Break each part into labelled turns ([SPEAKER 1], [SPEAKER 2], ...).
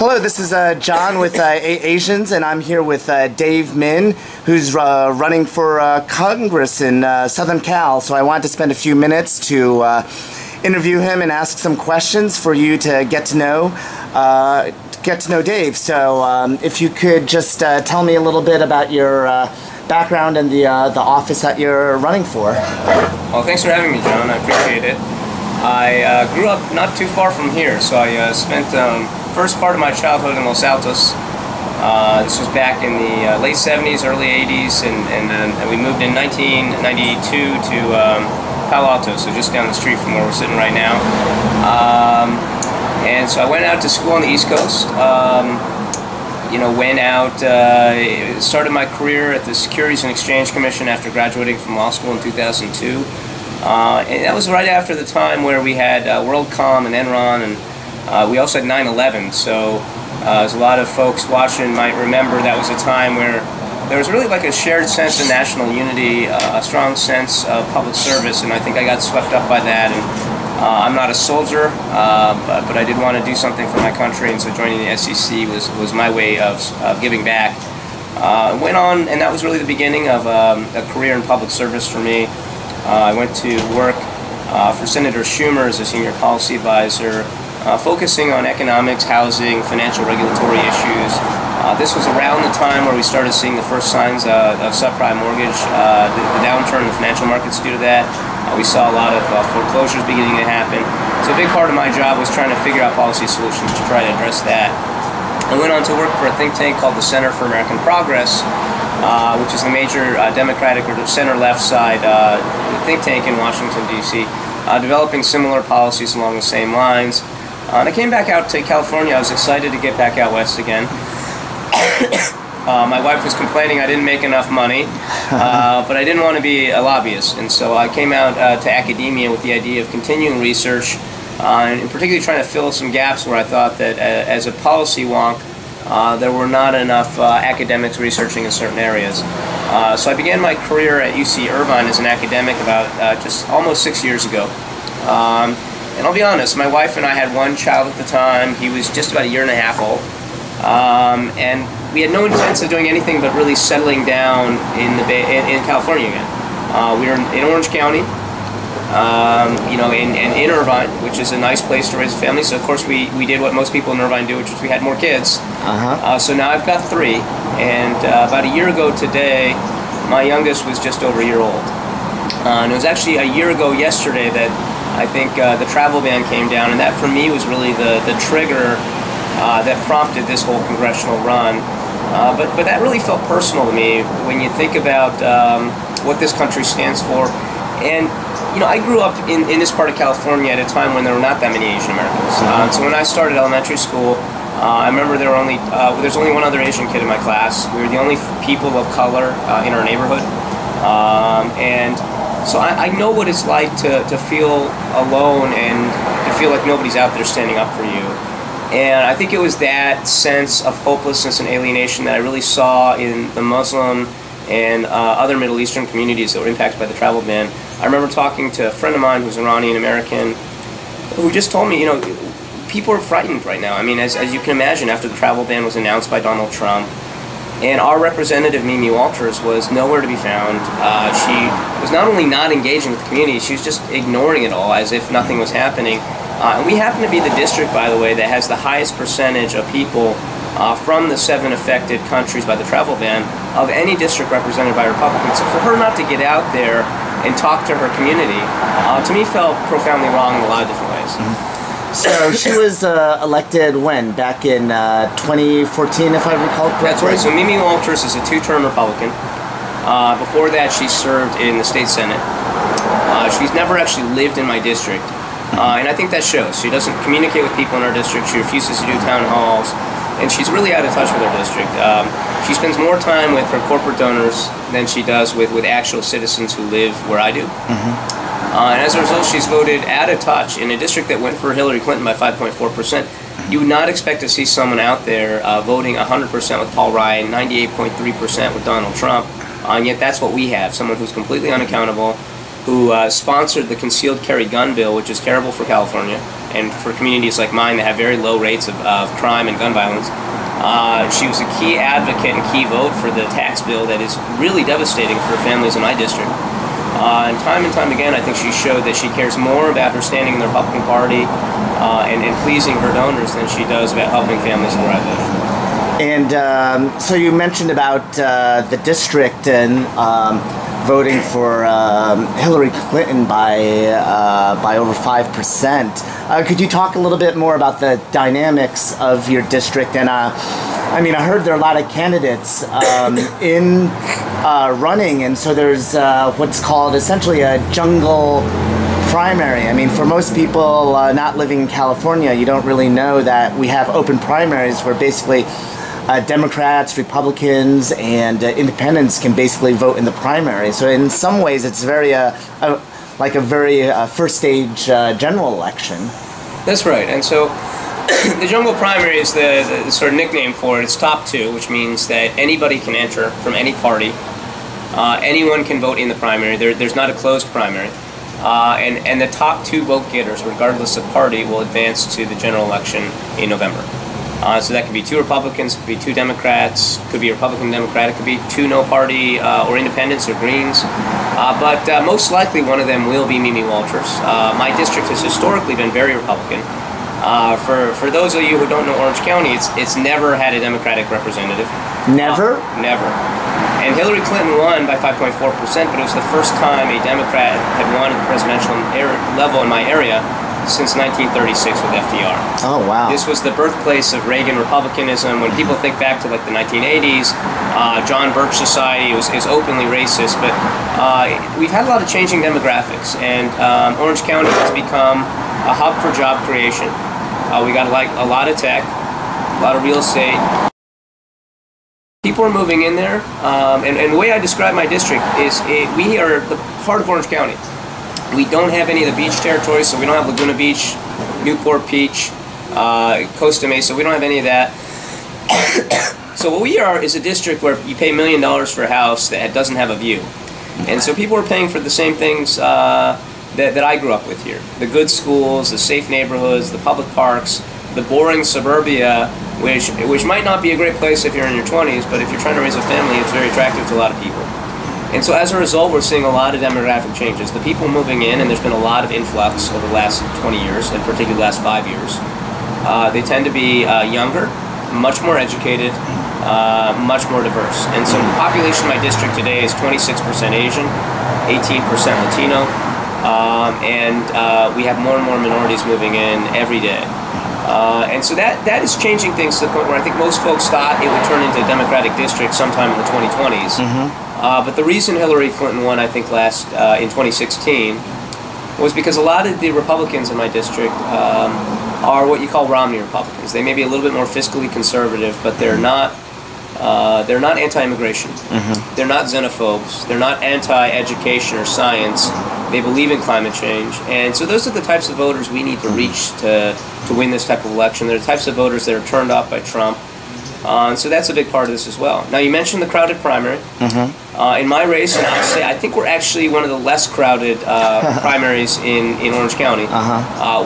[SPEAKER 1] Hello, this is John with Asians, and I'm here with Dave Min, who's running for Congress in Southern Cal. So I wanted to spend a few minutes to interview him and ask some questions for you to get to know Dave. So if you could just tell me a little bit about your background and the office that you're running for.
[SPEAKER 2] Well, thanks for having me, John. I appreciate it. I grew up not too far from here, so I spent first part of my childhood in Los Altos. This was back in the late 70s, early 80s, and we moved in 1992 to Palo Alto, so just down the street from where we're sitting right now. And so I went out to school on the East Coast. Went out, started my career at the Securities and Exchange Commission after graduating from law school in 2002. And that was right after the time where we had WorldCom and Enron, and we also had 9/11. So as a lot of folks watching might remember, that was a time where there was really like a shared sense of national unity, a strong sense of public service, and I think I got swept up by that. And I'm not a soldier, but I did want to do something for my country, and so joining the SEC was my way of giving back. Went on, and that was really the beginning of a career in public service for me. I went to work for Senator Schumer as a senior policy advisor, focusing on economics, housing, financial regulatory issues. This was around the time where we started seeing the first signs of subprime mortgage, the downturn in the financial markets due to that. We saw a lot of foreclosures beginning to happen. So a big part of my job was trying to figure out policy solutions to try to address that. I went on to work for a think tank called the Center for American Progress, which is the major Democratic or center-left side think tank in Washington, D.C., developing similar policies along the same lines. And I came back out to California. I was excited to get back out west again. My wife was complaining I didn't make enough money, but I didn't want to be a lobbyist, and so I came out to academia with the idea of continuing research, and particularly trying to fill some gaps where I thought that as a policy wonk, there were not enough academics researching in certain areas. So I began my career at UC Irvine as an academic about just almost 6 years ago. And I'll be honest, my wife and I had one child at the time. He was just about 1.5 years old. And we had no intention of doing anything but really settling down in California again. We were in Orange County, in Irvine, which is a nice place to raise a family. So of course we did what most people in Irvine do, which is we had more kids. So now I've got 3, and about 1 year ago today, my youngest was just over 1 year old. And it was actually 1 year ago yesterday that I think the travel ban came down, and that for me was really the trigger that prompted this whole congressional run. But that really felt personal to me when you think about what this country stands for. And I grew up in this part of California at a time when there were not that many Asian Americans. So when I started elementary school, I remember there's only one other Asian kid in my class. We were the only people of color in our neighborhood. And so I know what it's like to feel alone and to feel like nobody's out there standing up for you. And I think it was that sense of hopelessness and alienation that I really saw in the Muslim and other Middle Eastern communities that were impacted by the travel ban. I remember talking to a friend of mine who's Iranian American who just told me, people are frightened right now. I mean, as you can imagine, after the travel ban was announced by Donald Trump, and our representative, Mimi Walters, was nowhere to be found. She was not only not engaging with the community, she was just ignoring it all as if nothing was happening. And we happen to be the district, by the way, that has the highest percentage of people from the 7 affected countries by the travel ban of any district represented by Republicans. So for her not to get out there and talk to her community, to me felt profoundly wrong in a lot of different ways.
[SPEAKER 1] So she was elected when? Back in 2014, if I recall correctly?
[SPEAKER 2] That's right. So Mimi Walters is a 2-term Republican. Before that, she served in the state Senate. She's never actually lived in my district. And I think that shows. She doesn't communicate with people in our district. She refuses to do town halls. And she's really out of touch with her district. She spends more time with her corporate donors than she does with actual citizens who live where I do. And as a result, she's voted out of touch in a district that went for Hillary Clinton by 5.4%. You would not expect to see someone out there voting 100% with Paul Ryan, 98.3% with Donald Trump, and yet that's what we have, someone who's completely unaccountable, who sponsored the concealed carry gun bill, which is terrible for California and for communities like mine that have very low rates of crime and gun violence. She was a key advocate and key vote for the tax bill that is really devastating for families in my district. And time again, I think she showed that she cares more about her standing in the Republican Party and pleasing her donors than she does about helping families where I live.
[SPEAKER 1] And so you mentioned about the district and voting for Hillary Clinton by over 5%. Could you talk a little bit more about the dynamics of your district? And I mean, I heard there are a lot of candidates in running, and so there's what's called essentially a jungle primary. I mean, for most people not living in California, you don't really know that we have open primaries where basically Democrats, Republicans, and independents can basically vote in the primary. So in some ways, it's very like a very first stage general election.
[SPEAKER 2] That's right. And so the jungle primary is the sort of nickname for it. It's top two, which means that anybody can enter from any party. Anyone can vote in the primary. There's not a closed primary. And the top two vote getters, regardless of party, will advance to the general election in November. So that could be two Republicans, could be two Democrats, could be a Republican Democrat, it could be two no party or independents or Greens. But most likely one of them will be Mimi Walters. My district has historically been very Republican. For those of you who don't know Orange County, it's never had a Democratic representative.
[SPEAKER 1] Never?
[SPEAKER 2] Never. And Hillary Clinton won by 5.4%, but it was the first time a Democrat had won at the presidential level in my area since 1936 with FDR.
[SPEAKER 1] Oh, wow.
[SPEAKER 2] This was the birthplace of Reagan Republicanism. When people think back to like the 1980s, John Birch Society is openly racist, but we've had a lot of changing demographics, and Orange County has become a hub for job creation. We got like a lot of tech, a lot of real estate. People are moving in there, and the way I describe my district is we are the heart of Orange County. We don't have any of the beach territories, so we don't have Laguna Beach, Newport Beach, Costa Mesa. We don't have any of that. So what we are is a district where you pay $1 million for a house that doesn't have a view. And so people are paying for the same things that I grew up with here. The good schools, the safe neighborhoods, the public parks, the boring suburbia, which might not be a great place if you're in your 20s, but if you're trying to raise a family, it's very attractive to a lot of people. And so as a result, we're seeing a lot of demographic changes. The people moving in, and there's been a lot of influx over the last 20 years, and particularly the last 5 years. They tend to be younger, much more educated, much more diverse. And so the population of my district today is 26% Asian, 18% Latino, and we have more and more minorities moving in every day. And so that is changing things to the point where I think most folks thought it would turn into a Democratic district sometime in the 2020s. But the reason Hillary Clinton won, I think, in 2016 was because a lot of the Republicans in my district are what you call Romney Republicans. They may be a little bit more fiscally conservative, but they're not anti-immigration. They're not xenophobes. They're not anti-education or science. They believe in climate change. And so those are the types of voters we need to reach to win this type of election. They're the types of voters that are turned off by Trump. And so that's a big part of this as well. Now, you mentioned the crowded primary. In my race, and I'll say I think we're actually one of the less crowded primaries in Orange County.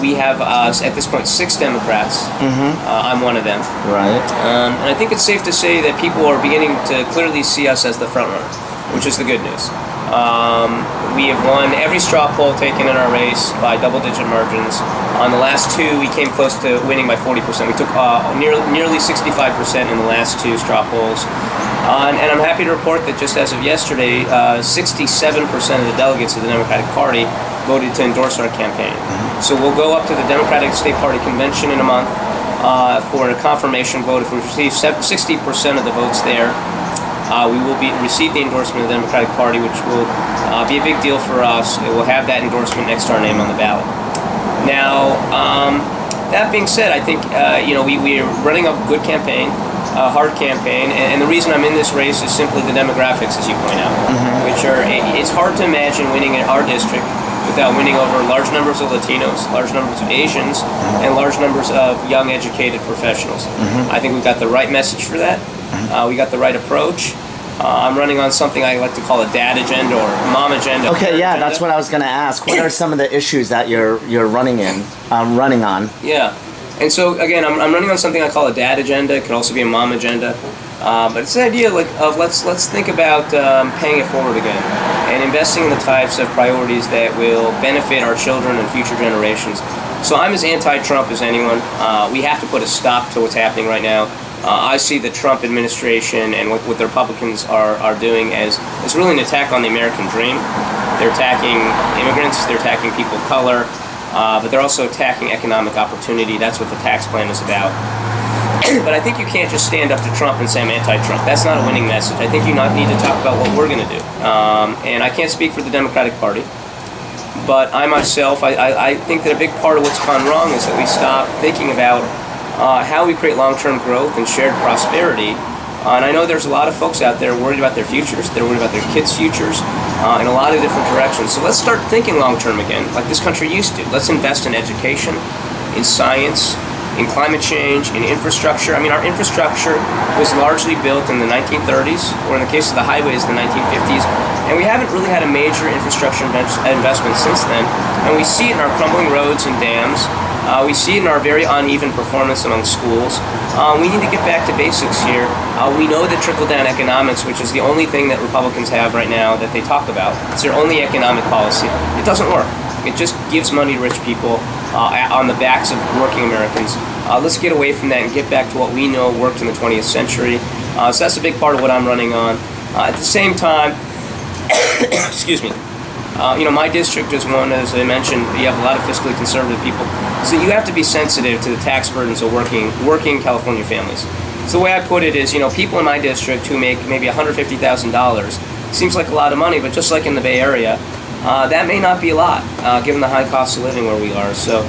[SPEAKER 2] We have, at this point, 6 Democrats. I'm one of them.
[SPEAKER 1] Right.
[SPEAKER 2] And I think it's safe to say that people are beginning to clearly see us as the front runner, which is the good news. We have won every straw poll taken in our race by double-digit margins. On the last 2, we came close to winning by 40%. We took nearly 65% in the last 2 straw polls. And I'm happy to report that just as of yesterday, 67% of the delegates of the Democratic Party voted to endorse our campaign. So we'll go up to the Democratic State Party Convention in a month for a confirmation vote. If we receive 60% of the votes there, we will receive the endorsement of the Democratic Party, which will be a big deal for us. It will have that endorsement next to our name on the ballot. Now, that being said, I think we are running a good campaign, a hard campaign, and the reason I'm in this race is simply the demographics, as you point out, which are, it's hard to imagine winning in our district without winning over large numbers of Latinos, large numbers of Asians, and large numbers of young, educated professionals. I think we've got the right message for that. We got the right approach. I'm running on something I like to call a dad agenda or mom agenda.
[SPEAKER 1] Okay, yeah,
[SPEAKER 2] agenda.
[SPEAKER 1] that's what I was going to ask. What are some of the issues that you're running on?
[SPEAKER 2] Yeah, and so again, I'm running on something I call a dad agenda. It could also be a mom agenda, but it's the idea of let's think about paying it forward again and investing in the types of priorities that will benefit our children and future generations. So I'm as anti-Trump as anyone. We have to put a stop to what's happening right now. I see the Trump administration and what the Republicans are doing as really an attack on the American dream. They're attacking immigrants, they're attacking people of color, but they're also attacking economic opportunity. That's what the tax plan is about. But I think you can't just stand up to Trump and say I'm anti-Trump. That's not a winning message. I think you need to talk about what we're going to do. And I can't speak for the Democratic Party, but I myself, I think that a big part of what's gone wrong is that we stop thinking about how we create long-term growth and shared prosperity. And I know there's a lot of folks out there worried about their futures. They're worried about their kids' futures in a lot of different directions. So let's start thinking long-term again, like this country used to. Let's invest in education, in science, in climate change, in infrastructure. I mean, our infrastructure was largely built in the 1930s, or in the case of the highways, the 1950s, and we haven't really had a major infrastructure investment since then. And we see it in our crumbling roads and dams. We see it in our very uneven performance among schools. We need to get back to basics here. We know that trickle-down economics, which is the only thing that Republicans have right now that they talk about, it's their only economic policy. It doesn't work. It just gives money to rich people on the backs of working Americans. Let's get away from that and get back to what we know worked in the 20th century. So that's a big part of what I'm running on. At the same time, excuse me, my district is one, as I mentioned, you have a lot of fiscally conservative people. So you have to be sensitive to the tax burdens of working California families. So the way I put it is, people in my district who make maybe $150,000, seems like a lot of money, but just like in the Bay Area, that may not be a lot, given the high cost of living where we are. So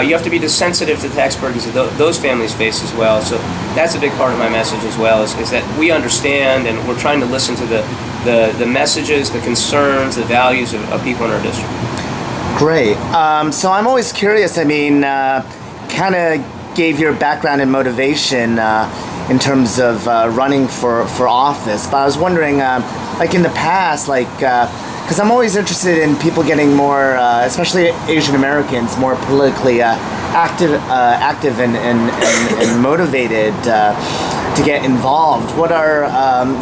[SPEAKER 2] you have to be sensitive to the tax burdens that those families face as well. So that's a big part of my message as well, is that we understand and we're trying to listen to the messages, the concerns, the values of people in our district.
[SPEAKER 1] Great. So I'm always curious, I mean, kind of gave your background and motivation in terms of running for office, but I was wondering, like in the past, because I'm always interested in people getting more, especially Asian Americans, more politically active and motivated to get involved. What are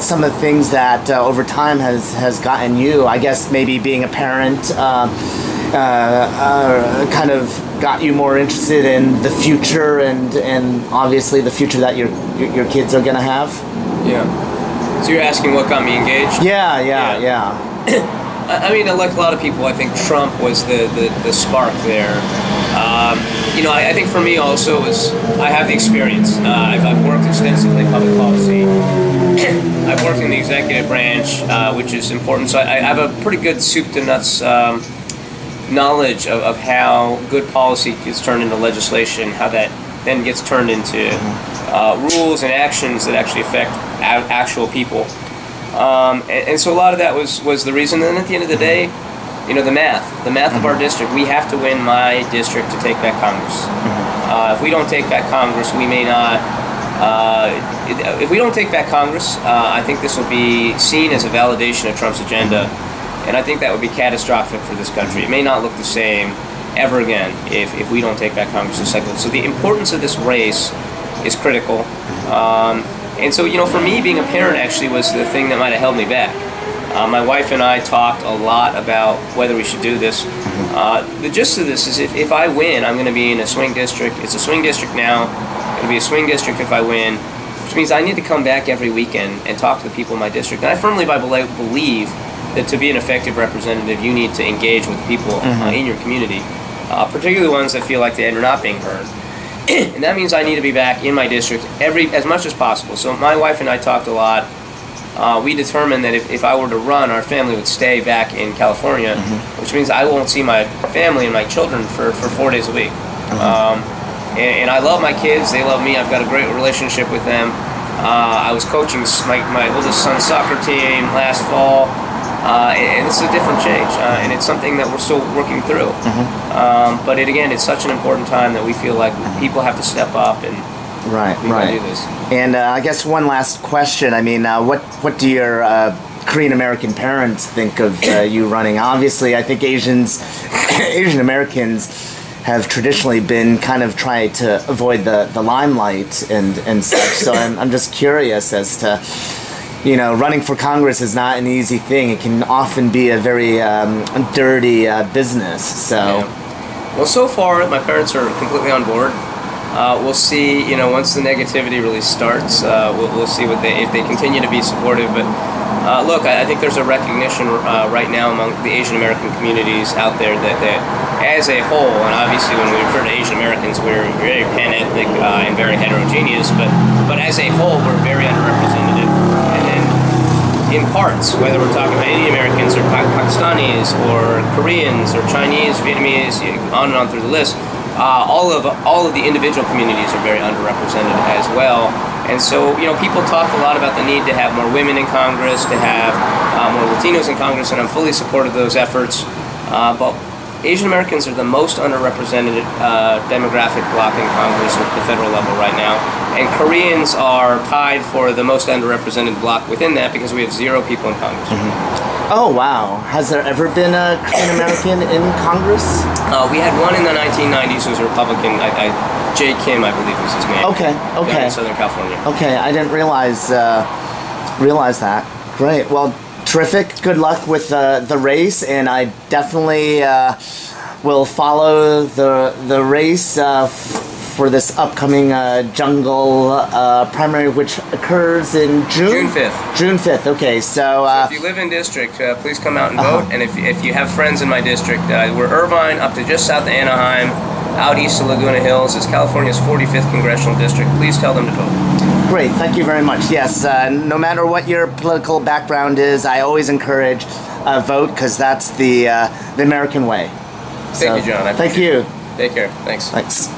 [SPEAKER 1] some of the things that over time has gotten you, I guess maybe being a parent, kind of got you more interested in the future and obviously the future that your kids are going to have?
[SPEAKER 2] Yeah. So you're asking what got me engaged?
[SPEAKER 1] Yeah.
[SPEAKER 2] I mean, like a lot of people, I think Trump was the spark there. I think for me also was I have the experience. I've worked extensively in public policy. I've worked in the executive branch, which is important. So I have a pretty good soup to nuts knowledge of how good policy gets turned into legislation, how that then gets turned into rules and actions that actually affect actual people. And so a lot of that was the reason. And at the end of the day, the math of our district, we have to win my district to take back Congress. If we don't take back Congress, we may not. If we don't take back Congress, I think this will be seen as a validation of Trump's agenda, and I think that would be catastrophic for this country. It may not look the same ever again if we don't take back Congress this cycle. So the importance of this race is critical. And so, for me, being a parent actually was the thing that might have held me back. My wife and I talked a lot about whether we should do this. The gist of this is if I win, I'm going to be in a swing district. It's a swing district now. It's going to be a swing district if I win, which means I need to come back every weekend and talk to the people in my district. And I firmly believe that to be an effective representative, you need to engage with the people in your community, particularly the ones that feel like they're not being heard. And that means I need to be back in my district as much as possible. So my wife and I talked a lot. We determined that if I were to run, our family would stay back in California, which means I won't see my family and my children for 4 days a week. And I love my kids. They love me. I've got a great relationship with them. I was coaching my oldest son's soccer team last fall. And it's a different change, and it's something that we're still working through. But it's such an important time that we feel like people have to step up and
[SPEAKER 1] Right,
[SPEAKER 2] we
[SPEAKER 1] right.
[SPEAKER 2] do this.
[SPEAKER 1] And I guess one last question. I mean, what do your Korean American parents think of you running? Obviously, I think Asian Americans have traditionally been kind of trying to avoid the limelight and such. So I'm just curious as to, you know, running for Congress is not an easy thing. It can often be a very dirty business. So,
[SPEAKER 2] yeah. Well, so far my parents are completely on board. We'll see. You know, once the negativity really starts, we'll see if they continue to be supportive. But look, I think there's a recognition right now among the Asian American communities out there that as a whole, and obviously when we refer to Asian Americans, we're very pan-ethnic and very heterogeneous, but as a whole, we're very underrepresented. And then in parts, whether we're talking about Indian Americans or Pakistanis or Koreans or Chinese, Vietnamese, on and on through the list, all of the individual communities are very underrepresented as well. And so, you know, people talk a lot about the need to have more women in Congress, to have more Latinos in Congress, and I'm fully supportive of those efforts. But Asian Americans are the most underrepresented demographic bloc in Congress at the federal level right now. And Koreans are tied for the most underrepresented bloc within that because we have 0 people in Congress.
[SPEAKER 1] Mm-hmm. Oh, wow. Has there ever been a Korean American in Congress?
[SPEAKER 2] We had one in the 1990s who was a Republican. Jay Kim, I believe was his name.
[SPEAKER 1] Okay, okay.
[SPEAKER 2] In Southern California.
[SPEAKER 1] Okay, I didn't realize that. Great. Well, terrific. Good luck with the race, and I definitely will follow the race for this upcoming jungle primary, which occurs in June?
[SPEAKER 2] June 5th.
[SPEAKER 1] June 5th, okay. So
[SPEAKER 2] if you live in district, please come out and vote. And if you have friends in my district, we're Irvine up to just south of Anaheim, out east of Laguna Hills. It's California's 45th congressional district. Please tell them to vote.
[SPEAKER 1] Great, thank you very much. Yes, no matter what your political background is, I always encourage vote because that's the American way.
[SPEAKER 2] Thank you, John.
[SPEAKER 1] Thank you.
[SPEAKER 2] Take care. Thanks.
[SPEAKER 1] Thanks.